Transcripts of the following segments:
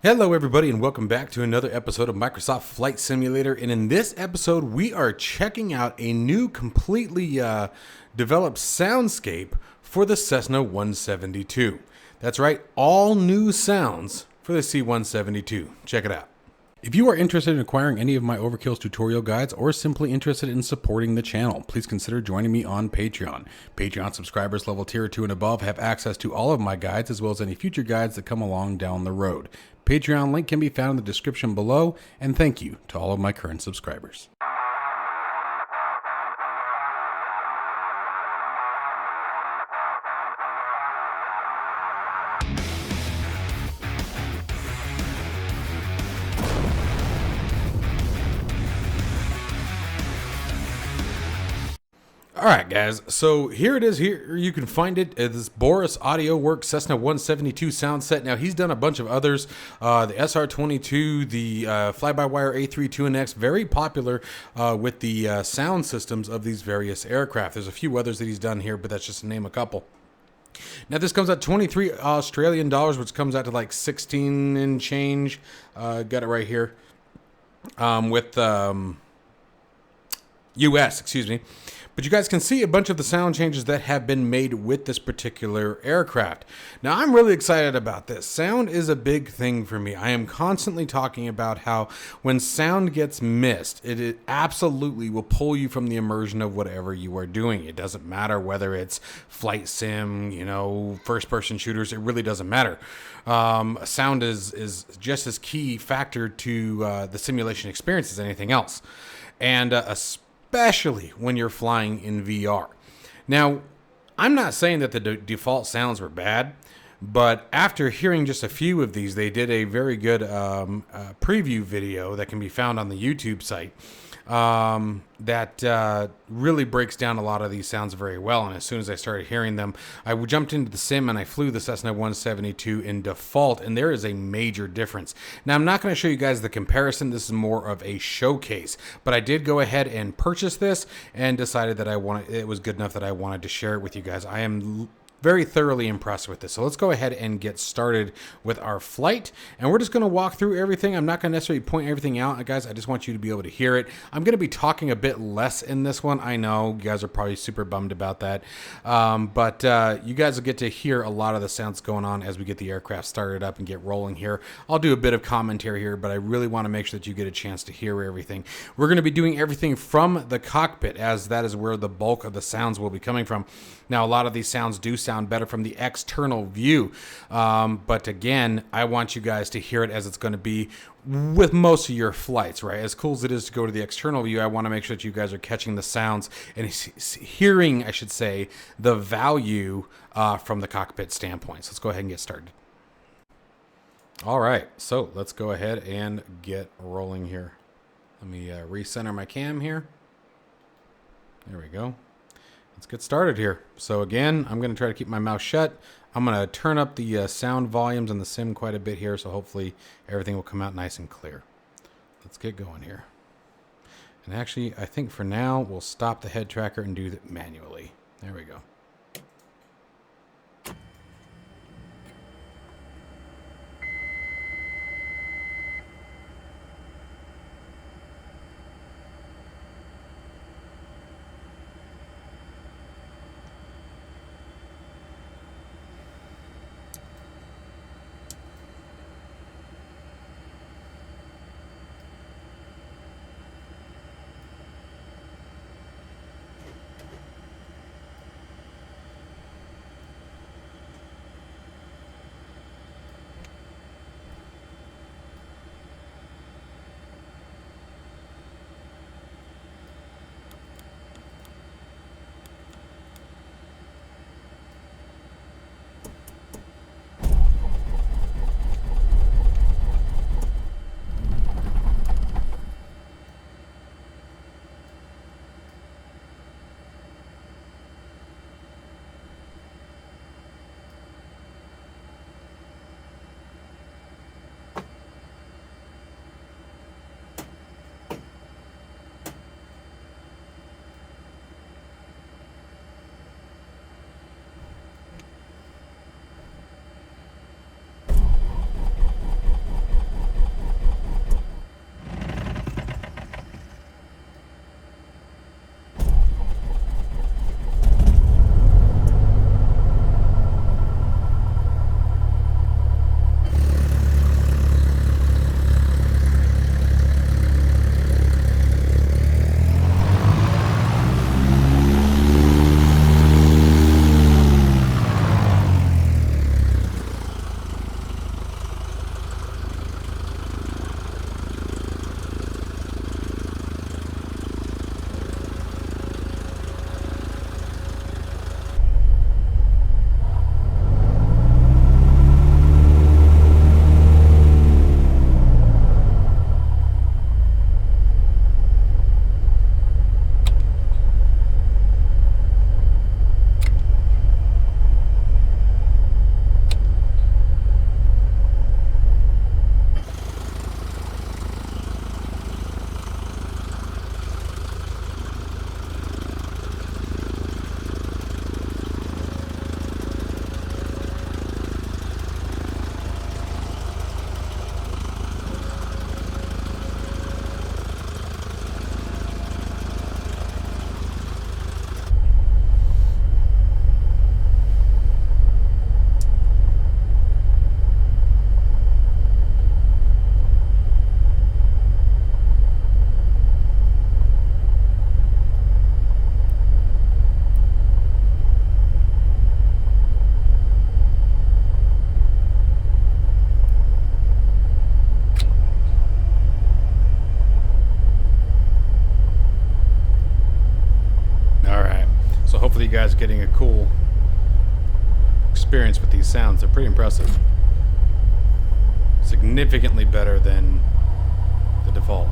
Hello everybody and welcome back to another episode of Microsoft Flight Simulator, and in this episode we are checking out a new completely developed soundscape for the Cessna 172. That's right, all new sounds for the C-172. Check it out. If you are interested in acquiring any of my Overkills tutorial guides or simply interested in supporting the channel, please consider joining me on Patreon. Patreon subscribers level tier 2 and above have access to all of my guides as well as any future guides that come along down the road. Patreon link can be found in the description below, and thank you to all of my current subscribers. Alright guys, so here it is. Here you can find it. It's Boris Audio Works Cessna 172 sound set. Now he's done a bunch of others, the SR-22, the Flybywire A32NX, very popular with the sound systems of these various aircraft. There's a few others that he's done here, but that's just to name a couple. Now this comes at 23 Australian dollars, which comes out to like 16 and change. Got it right here with US, excuse me. But you guys can see a bunch of the sound changes that have been made with this particular aircraft. Now, I'm really excited about this. Sound is a big thing for me. I am constantly talking about how when sound gets missed, it absolutely will pull you from the immersion of whatever you are doing. It doesn't matter whether it's flight sim, first-person shooters. It really doesn't matter. Sound is just as key factor to the simulation experience as anything else. And especially when you're flying in VR. Now, I'm not saying that the default sounds were bad, but after hearing just a few of these, they did a very good preview video that can be found on the YouTube site that really breaks down a lot of these sounds very well. And as soon as I started hearing them, I jumped into the sim and I flew the Cessna 172 in default, and there is a major difference. Now, I'm not going to show you guys the comparison. This is more of a showcase, but I did go ahead and purchase this and decided that it was good enough that I wanted to share it with you guys. I am very thoroughly impressed with this. So let's go ahead and get started with our flight. And we're just going to walk through everything. I'm not going to necessarily point everything out, guys. I just want you to be able to hear it. I'm going to be talking a bit less in this one. I know you guys are probably super bummed about that. But you guys will get to hear a lot of the sounds going on as we get the aircraft started up and get rolling here. I'll do a bit of commentary here, but I really want to make sure that you get a chance to hear everything. We're going to be doing everything from the cockpit, as that is where the bulk of the sounds will be coming from. Now, a lot of these sounds do sound better from the external view. But again, I want you guys to hear it as it's going to be with most of your flights, right? As cool as it is to go to the external view, I want to make sure that you guys are catching the sounds and hearing, I should say, the value from the cockpit standpoint. So let's go ahead and get started. All right, so let's go ahead and get rolling here. Let me recenter my cam here. There we go. Let's get started here. So again, I'm going to try to keep my mouth shut. I'm going to turn up the sound volumes in the sim quite a bit here, so hopefully everything will come out nice and clear. Let's get going here. And actually, I think for now, we'll stop the head tracker and do that manually. There we go. getting a cool experience with these sounds. They're pretty impressive. Significantly better than the default.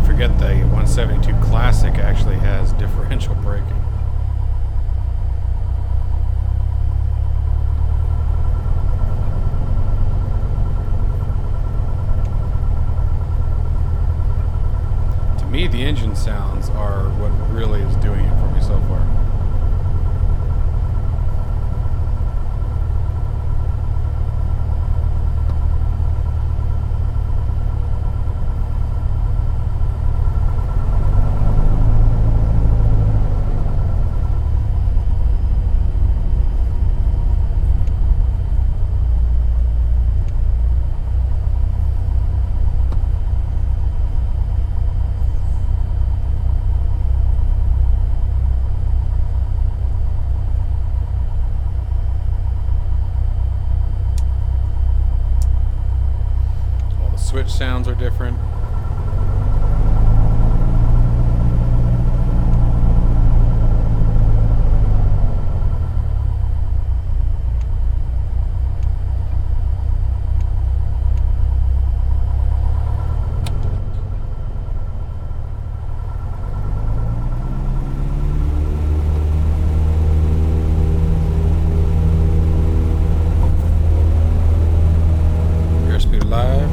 Forget the 172 Classic actually has differential braking. To me, the engine sounds are what really is doing it for me so far. Switch sounds are different. Airspeed live.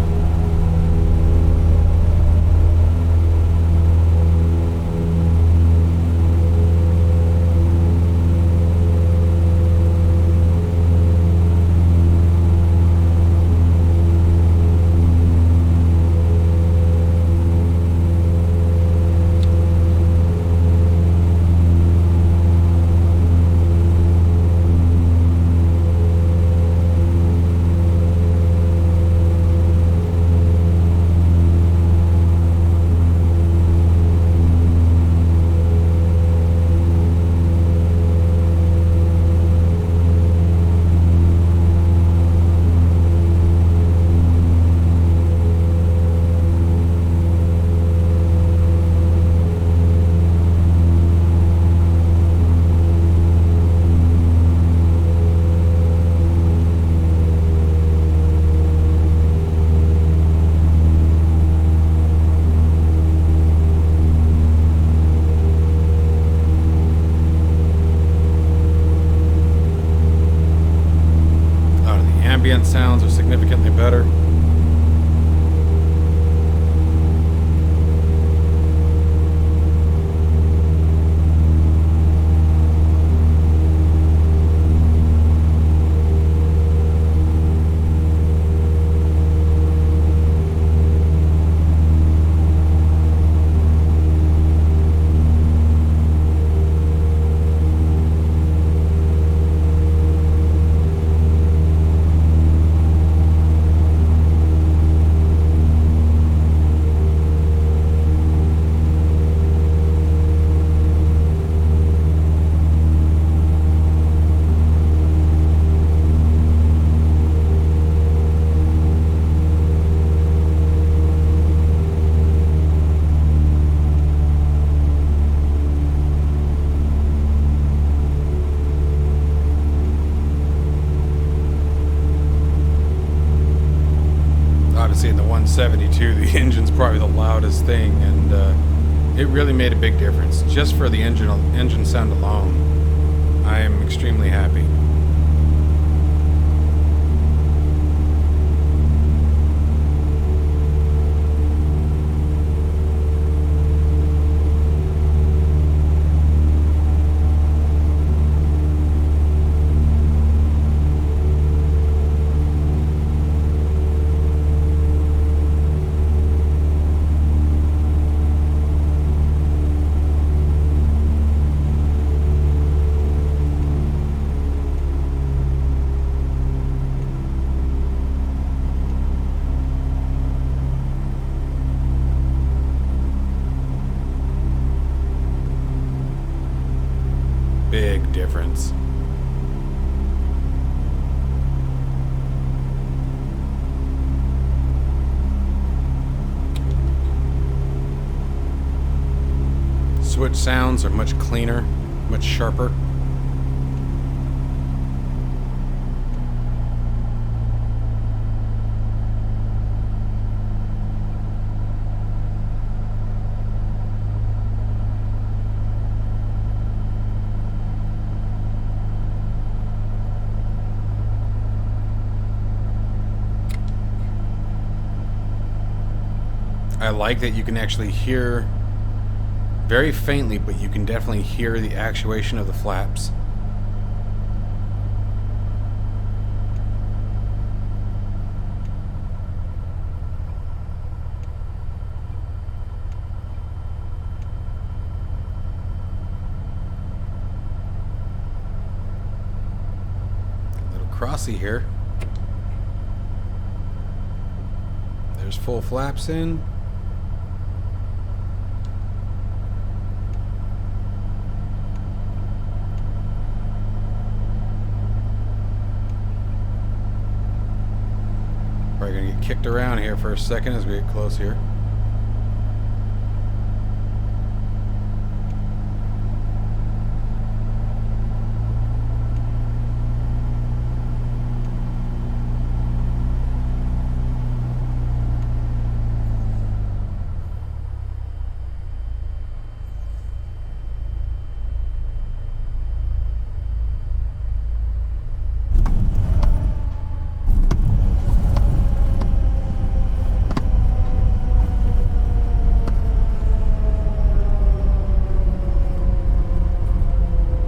Ambient sounds are significantly better. Obviously in the 172, the engine's probably the loudest thing, and it really made a big difference. Just for the engine sound alone, I am extremely happy. difference. Switch sounds are much cleaner, much sharper. I like that you can actually hear very faintly, but you can definitely hear the actuation of the flaps. A little crossy here. There's full flaps in. Probably gonna get kicked around here for a second as we get close here.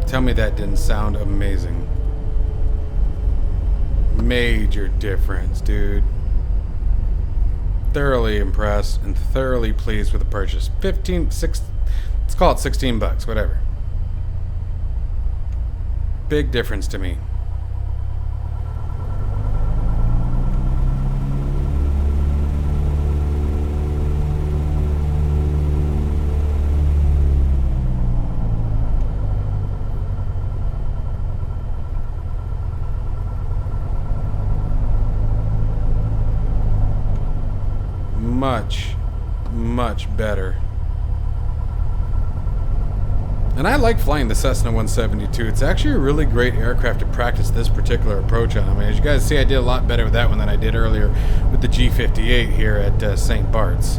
Tell me that didn't sound amazing. Major difference, dude. Thoroughly impressed and thoroughly pleased with the purchase. 6, let's call it 16 bucks, whatever. Big difference to me. Much better. And I like flying the Cessna 172. It's actually a really great aircraft to practice this particular approach on. I mean, as you guys see, I did a lot better with that one than I did earlier with the G58 here at St. Bart's.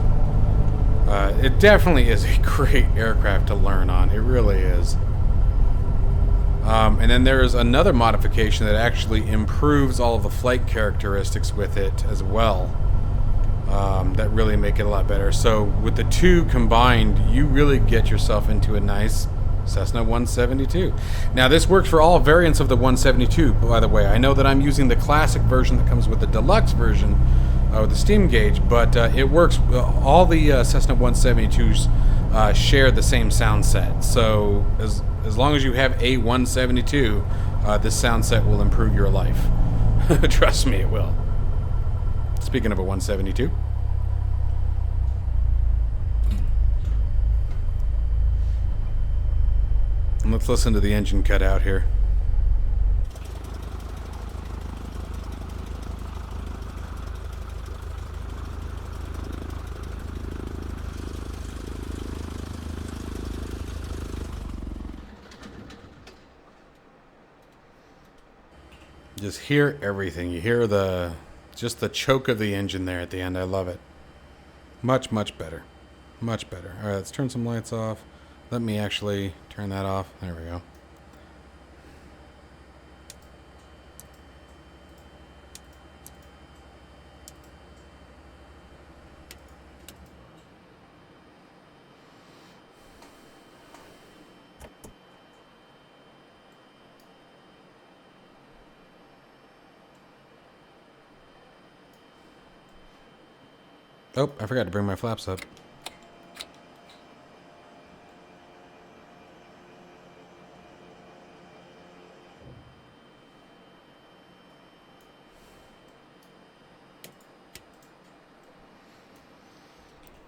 It definitely is a great aircraft to learn on. It really is. And then there's another modification that actually improves all of the flight characteristics with it as well. That really make it a lot better. So with the two combined, you really get yourself into a nice Cessna 172. Now this works for all variants of the 172, by the way. I know that I'm using the classic version that comes with the deluxe version with the steam gauge, but it works. All the Cessna 172s share the same sound set. So as long as you have a 172, this sound set will improve your life. Trust me, it will. Speaking of a 172. And let's listen to the engine cut out here. Just hear everything. You hear just the choke of the engine there at the end. I love it. Much better. Much better. All right, let's turn some lights off. Let me actually turn that off. There we go. Oh, I forgot to bring my flaps up.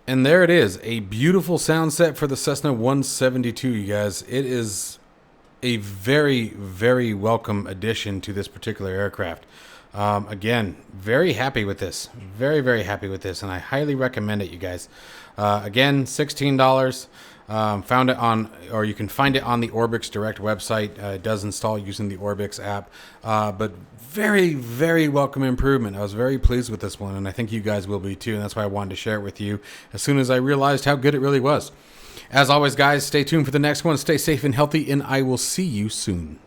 And there it is, a beautiful sound set for the Cessna 172, you guys. It is a very, very welcome addition to this particular aircraft. Again, very happy with this. Very, very happy with this, and I highly recommend it, you guys. Again, $16. Found it on, or you can find it on the Orbix Direct website. It does install using the Orbix app, but very, very welcome improvement. I was very pleased with this one, and I think you guys will be too, and that's why I wanted to share it with you as soon as I realized how good it really was. As always, guys, stay tuned for the next one. Stay safe and healthy, and I will see you soon.